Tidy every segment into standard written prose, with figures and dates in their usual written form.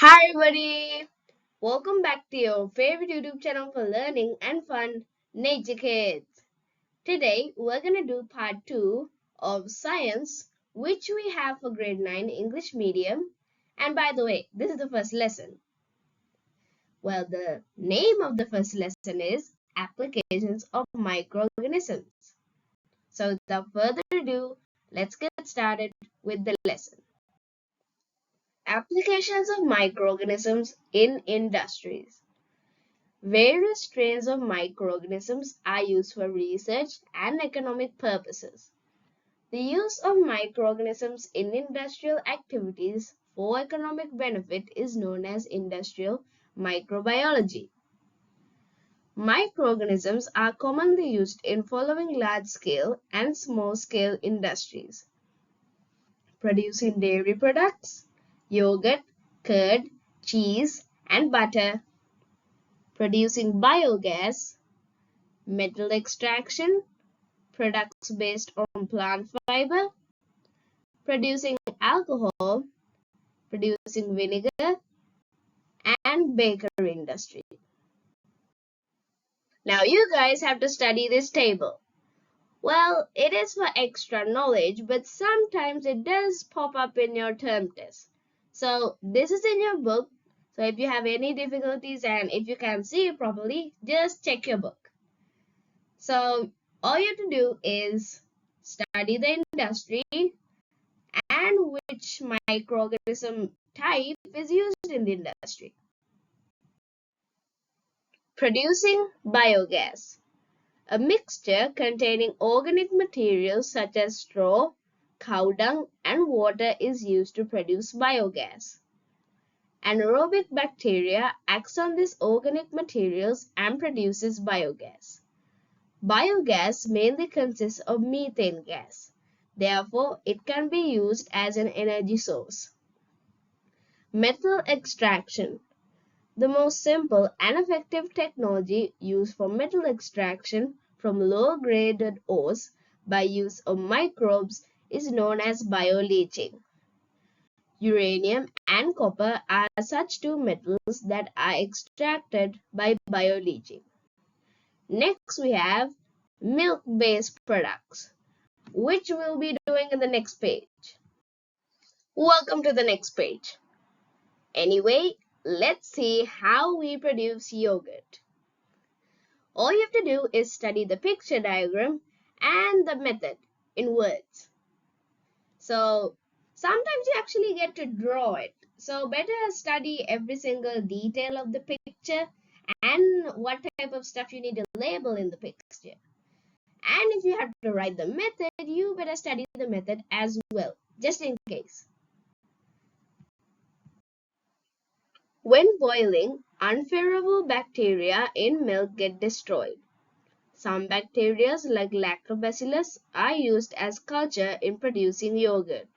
Hi everybody! Welcome back to your favorite YouTube channel for learning and fun, Nature Kids. Today we're gonna do part 2 of science, which we have for grade 9 English medium. And by the way, this is the first lesson. Well, the name of the first lesson is Applications of Microorganisms. So without further ado, let's get started with the lesson. Applications of microorganisms in industries. Various strains of microorganisms are used for research and economic purposes. The use of microorganisms in industrial activities for economic benefit is known as industrial microbiology. Microorganisms are commonly used in following large-scale and small-scale industries: producing dairy products, yogurt, curd, cheese, and butter; producing biogas; metal extraction; products based on plant fiber; producing alcohol; producing vinegar; and bakery industry. Now you guys have to study this table. Well, it is for extra knowledge, but sometimes it does pop up in your term test. So this is in your book. So if you have any difficulties and if you can't see it properly, just check your book. So all you have to do is study the industry and which microorganism type is used in the industry. Producing biogas. A mixture containing organic materials such as straw, cow dung, and water is used to produce biogas. Anaerobic bacteria acts on these organic materials and produces biogas. Biogas mainly consists of methane gas. Therefore, it can be used as an energy source. Metal extraction. The most simple and effective technology used for metal extraction from low-graded ores by use of microbes is known as bioleaching. Uranium and copper are such two metals that are extracted by bioleaching. Next we have milk-based products, which we'll be doing in the next page. Welcome to the next page. Anyway, let's see how we produce yogurt. All you have to do is study the picture diagram and the method in words. So sometimes you actually get to draw it. So better study every single detail of the picture and what type of stuff you need to label in the picture. And if you have to write the method, you better study the method as well, just in case. When boiling, unfavorable bacteria in milk get destroyed. Some bacteria like lactobacillus are used as culture in producing yogurt.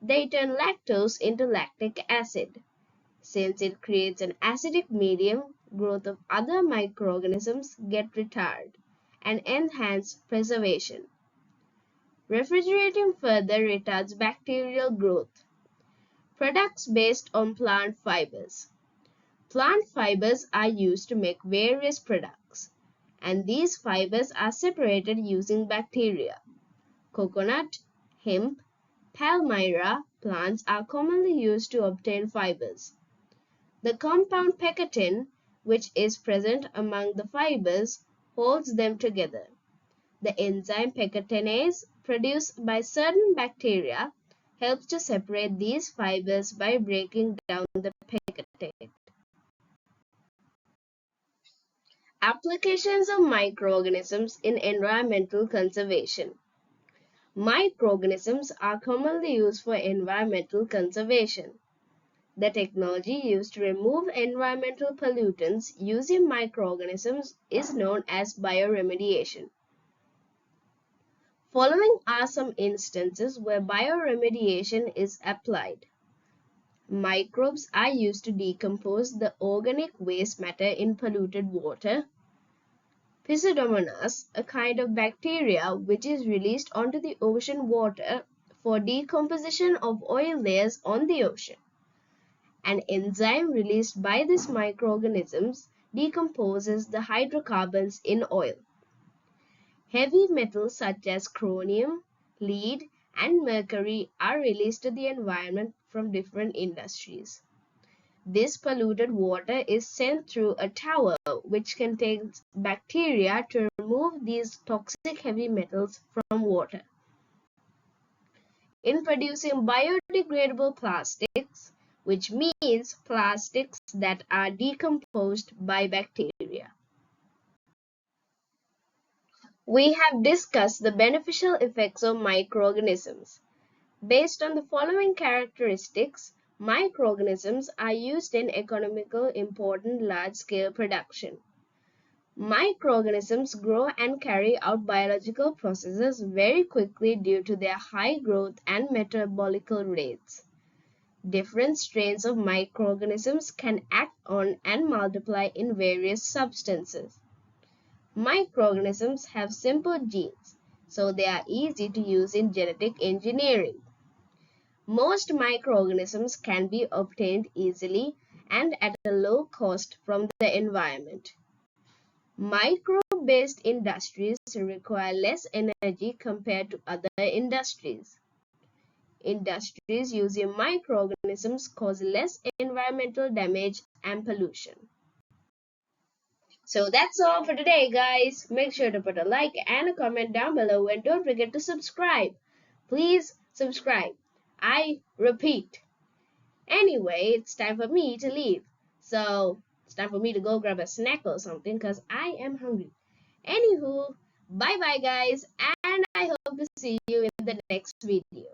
They turn lactose into lactic acid. Since it creates an acidic medium, growth of other microorganisms get retarded and enhance preservation. Refrigerating further retards bacterial growth. Products based on plant fibers. Plant fibers are used to make various products, and these fibers are separated using bacteria. Coconut, hemp, palmyra plants are commonly used to obtain fibers. The compound pectin, which is present among the fibers, holds them together. The enzyme pectinase, produced by certain bacteria, helps to separate these fibers by breaking down the pectin. Applications of microorganisms in environmental conservation. Microorganisms are commonly used for environmental conservation. The technology used to remove environmental pollutants using microorganisms is known as bioremediation. Following are some instances where bioremediation is applied. Microbes are used to decompose the organic waste matter in polluted water. Pseudomonas, a kind of bacteria which is released onto the ocean water for decomposition of oil layers on the ocean. An enzyme released by these microorganisms decomposes the hydrocarbons in oil. Heavy metals such as chromium, lead, and mercury are released to the environment from different industries. This polluted water is sent through a tower which contains bacteria to remove these toxic heavy metals from water. In producing biodegradable plastics, which means plastics that are decomposed by bacteria. We have discussed the beneficial effects of microorganisms. Based on the following characteristics, microorganisms are used in economical important large-scale production. Microorganisms grow and carry out biological processes very quickly due to their high growth and metabolical rates. Different strains of microorganisms can act on and multiply in various substances. Microorganisms have simple genes, so they are easy to use in genetic engineering. Most microorganisms can be obtained easily and at a low cost from the environment. Microbe-based industries require less energy compared to other industries. Industries using microorganisms cause less environmental damage and pollution. So that's all for today, guys. Make sure to put a like and a comment down below and don't forget to subscribe. Please subscribe. I repeat. Anyway, it's time for me to leave. So it's time for me to go grab a snack or something because I am hungry. Anywho, bye bye, guys, and I hope to see you in the next video.